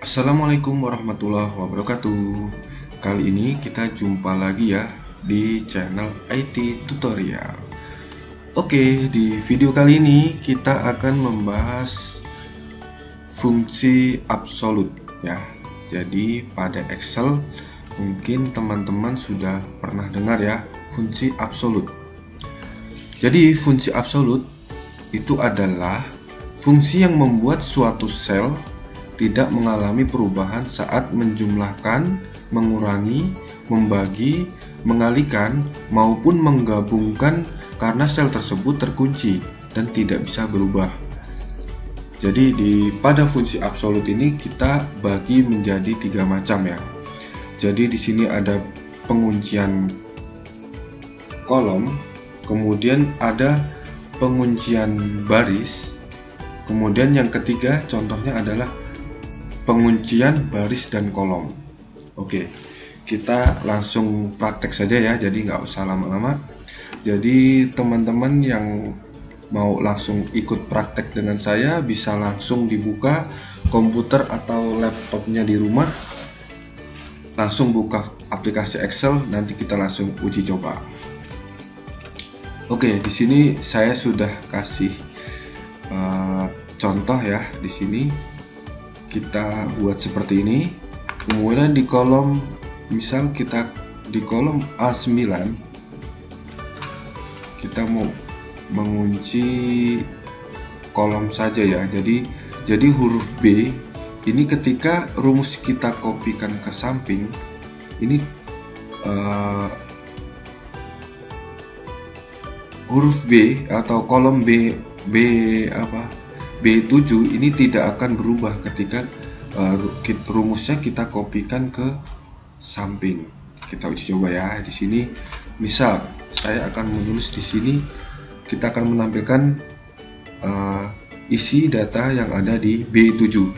Assalamualaikum warahmatullahi wabarakatuh. Kali ini kita jumpa lagi ya di channel IT Tutorial. Oke, di video kali ini kita akan membahas fungsi absolut ya. Jadi pada Excel mungkin teman-teman sudah pernah dengar ya fungsi absolut. Jadi fungsi absolut itu adalah fungsi yang membuat suatu sel tidak mengalami perubahan saat menjumlahkan, mengurangi, membagi, mengalihkan, maupun menggabungkan karena sel tersebut terkunci dan tidak bisa berubah. Jadi pada fungsi absolut ini kita bagi menjadi 3 macam ya. Jadi di sini ada penguncian kolom, kemudian ada penguncian baris, kemudian yang ketiga contohnya adalah penguncian baris dan kolom. Oke, kita langsung praktek saja ya, jadi nggak usah lama-lama. Jadi teman-teman yang mau langsung ikut praktek dengan saya bisa langsung dibuka komputer atau laptopnya di rumah, langsung buka aplikasi Excel, nanti kita langsung uji coba. Oke, di sini saya sudah kasih contoh ya. Di sini kita buat seperti ini. Kemudian di kolom, misal kita di kolom A9 kita mau mengunci kolom saja ya. Jadi huruf B ini ketika rumus kita kopikan ke samping ini huruf B atau kolom B7 ini tidak akan berubah ketika rumusnya kita kopikan ke samping. Kita uji coba ya. Di sini misal saya akan menulis di sini, kita akan menampilkan isi data yang ada di B7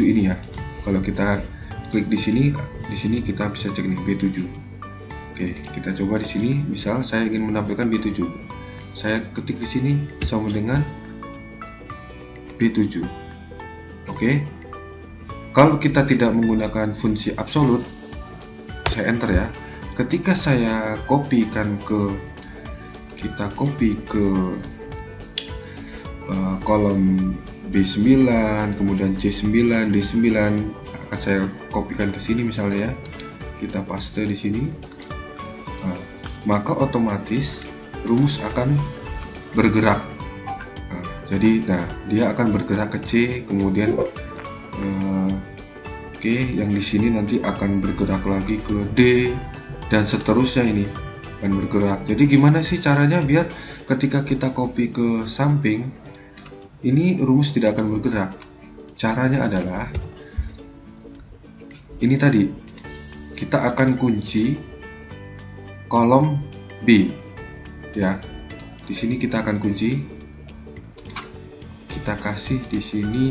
ini ya. Kalau kita klik di sini kita bisa cek nih B7. Oke, kita coba di sini. Misal saya ingin menampilkan B7, saya ketik di sini sama dengan B7. Oke. Kalau kita tidak menggunakan fungsi absolut, saya enter ya. Ketika saya kopikan ke kolom B9, kemudian C9, D9, akan saya kopikan ke sini misalnya ya. Kita paste di sini. Maka otomatis rumus akan bergerak. Jadi dia akan bergerak ke C, kemudian oke, yang di sini nanti akan bergerak lagi ke D dan seterusnya, ini akan bergerak. Jadi gimana sih caranya biar ketika kita copy ke samping ini rumus tidak akan bergerak? Caranya adalah ini tadi, kita akan kunci kolom B ya. Di sini kita akan kunci, kita kasih di sini,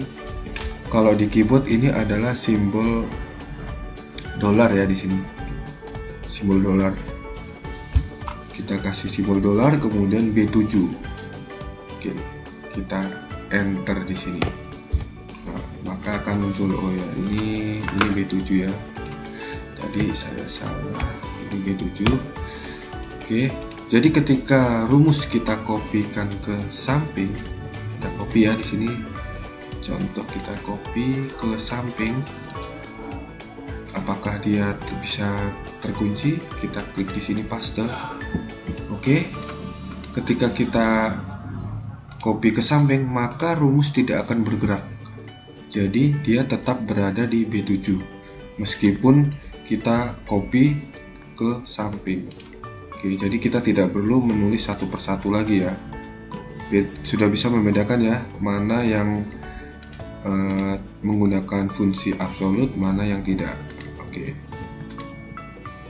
kalau di keyboard ini adalah simbol dolar ya. Di sini simbol dolar, kita kasih simbol dolar, kemudian B7. Oke, kita enter di sini. Maka akan muncul, oh ya, ini B7 ya, tadi saya salah, ini B7. Oke, jadi ketika rumus kita kopikan ke samping, kita copy ya. Di sini contoh, kita copy ke samping, apakah dia bisa terkunci? Kita klik di sini paste. Oke, ketika kita copy ke samping maka rumus tidak akan bergerak, jadi dia tetap berada di B7 meskipun kita copy ke samping. Oke, jadi kita tidak perlu menulis satu persatu lagi ya. Sudah bisa membedakan ya mana yang menggunakan fungsi absolut, mana yang tidak. Oke.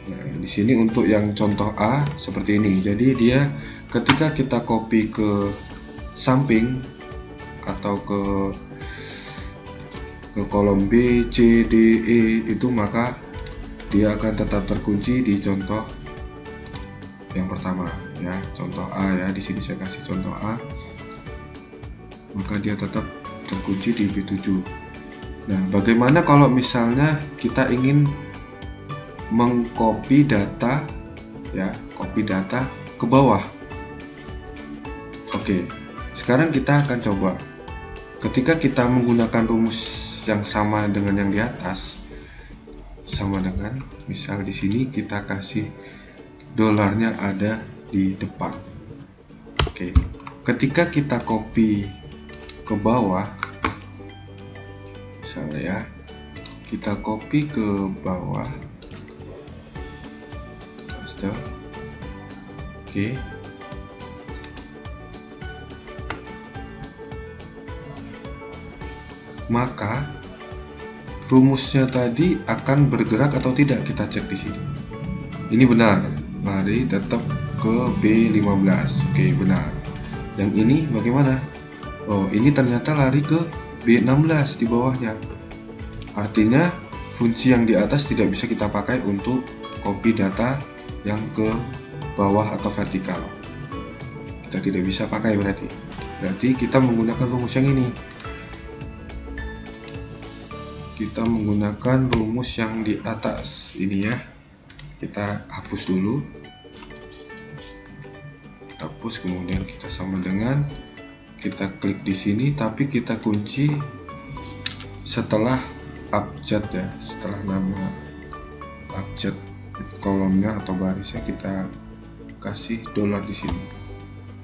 Nah, di sini untuk yang contoh A seperti ini. Jadi dia ketika kita copy ke samping atau ke kolom B, C, D, E itu, maka dia akan tetap terkunci di contoh yang pertama ya, contoh A ya. Di sini saya kasih contoh A, maka dia tetap terkunci di B7. Nah, bagaimana kalau misalnya kita ingin mengcopy data ya, copy data ke bawah? Oke, sekarang kita akan coba. Ketika kita menggunakan rumus yang sama dengan yang di atas, sama dengan misal di sini kita kasih dolarnya ada di depan. Oke, ketika kita copy ke bawah, misalnya ya, kita copy ke bawah, paste. Oke, maka rumusnya tadi akan bergerak atau tidak, kita cek di sini. Ini benar, mari tetap ke B15. Oke, benar. Yang ini bagaimana? Oh, ini ternyata lari ke B16 di bawahnya. Artinya fungsi yang di atas tidak bisa kita pakai untuk copy data yang ke bawah atau vertikal. Kita tidak bisa pakai berarti. Berarti kita menggunakan rumus yang ini. Kita menggunakan rumus yang di atas ini ya. Kita hapus dulu, hapus, kemudian kita sama dengan, kita klik di sini, tapi kita kunci setelah abjad ya, setelah nama abjad kolomnya atau barisnya kita kasih dolar di sini.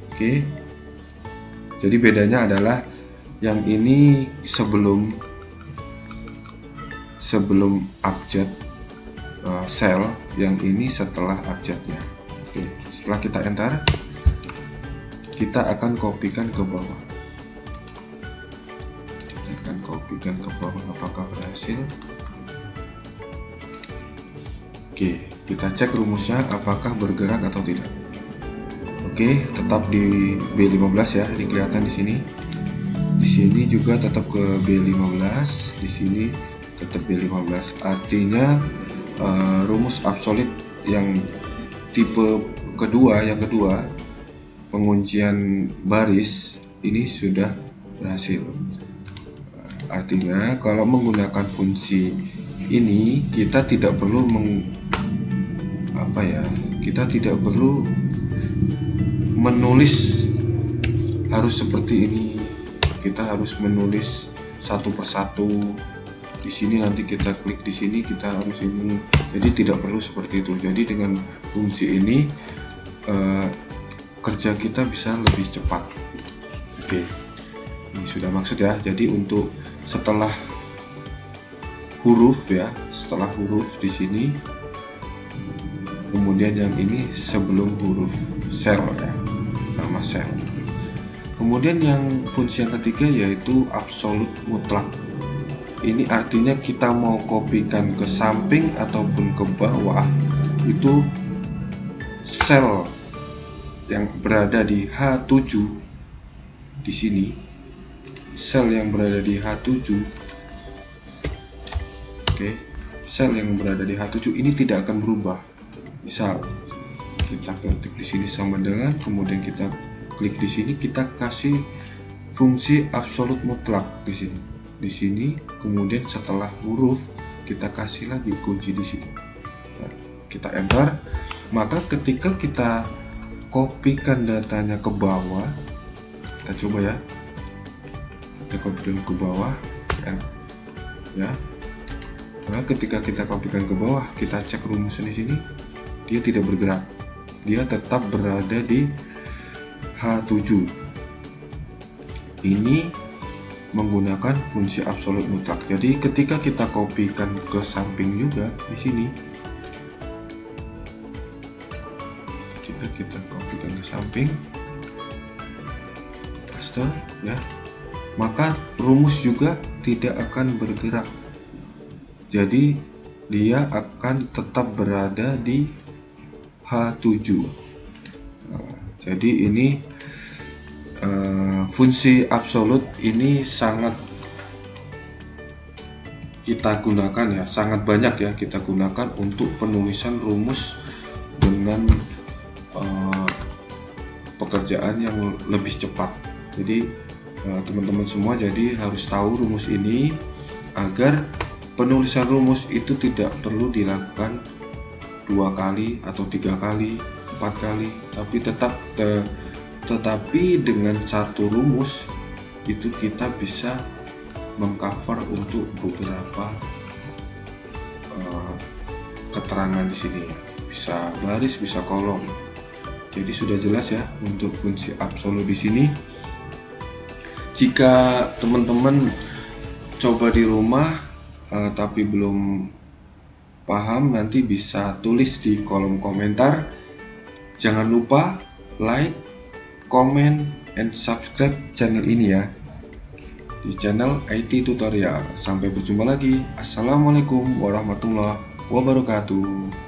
Oke, jadi bedanya adalah yang ini sebelum abjad sel, yang ini setelah abjadnya. Oke, setelah kita enter, kita akan kopikan ke bawah. Kita akan kopikan ke bawah, apakah berhasil? Oke, kita cek rumusnya apakah bergerak atau tidak. Oke, tetap di B15 ya, ini kelihatan di sini. Di sini juga tetap ke B15, di sini tetap B15. Artinya rumus absolut yang tipe kedua, yang kedua, penguncian baris ini sudah berhasil. Artinya kalau menggunakan fungsi ini kita tidak perlu kita tidak perlu menulis harus seperti ini. Kita harus menulis satu persatu. Di sini nanti kita klik di sini, kita harus ini. Jadi tidak perlu seperti itu. Jadi dengan fungsi ini kerja kita bisa lebih cepat. Oke, ini sudah maksud ya. Jadi untuk setelah huruf ya, setelah huruf di sini, kemudian yang ini sebelum huruf sel ya, nama sel. Kemudian yang fungsi yang ketiga yaitu absolut mutlak. Ini artinya kita mau kopikan ke samping ataupun ke bawah, itu sel yang berada di H7 di sini, sel yang berada di H7, oke, sel yang berada di H7 ini tidak akan berubah. Misal kita ketik di sini sama dengan, kemudian kita klik di sini, kita kasih fungsi absolut mutlak di sini. Di sini, kemudian setelah huruf kita kasih lagi kunci di sini. Nah, kita enter, maka ketika kita kopikan datanya ke bawah, kita coba ya, kita kopikan ke bawah ya. Nah, ketika kita kopikan ke bawah, kita cek rumusnya di sini, dia tidak bergerak, dia tetap berada di H7. Ini menggunakan fungsi absolut mutlak. Jadi ketika kita kopikan ke samping juga di sini, ketika kita kopikan ke samping, paste ya, maka rumus juga tidak akan bergerak. Jadi dia akan tetap berada di H7. Nah, jadi ini fungsi absolut ini sangat kita gunakan ya, sangat banyak ya kita gunakan untuk penulisan rumus dengan pekerjaan yang lebih cepat. Jadi teman-teman semua jadi harus tahu rumus ini agar penulisan rumus itu tidak perlu dilakukan 2 kali atau 3 kali, 4 kali, tetapi dengan satu rumus itu kita bisa mengcover untuk beberapa keterangan di sini, bisa baris, bisa kolom. Jadi sudah jelas ya untuk fungsi absolut di sini. Jika teman-teman coba di rumah tapi belum paham, nanti bisa tulis di kolom komentar. Jangan lupa like, comment, and subscribe channel ini ya, di channel IT Tutorial. Sampai berjumpa lagi. Assalamualaikum warahmatullahi wabarakatuh.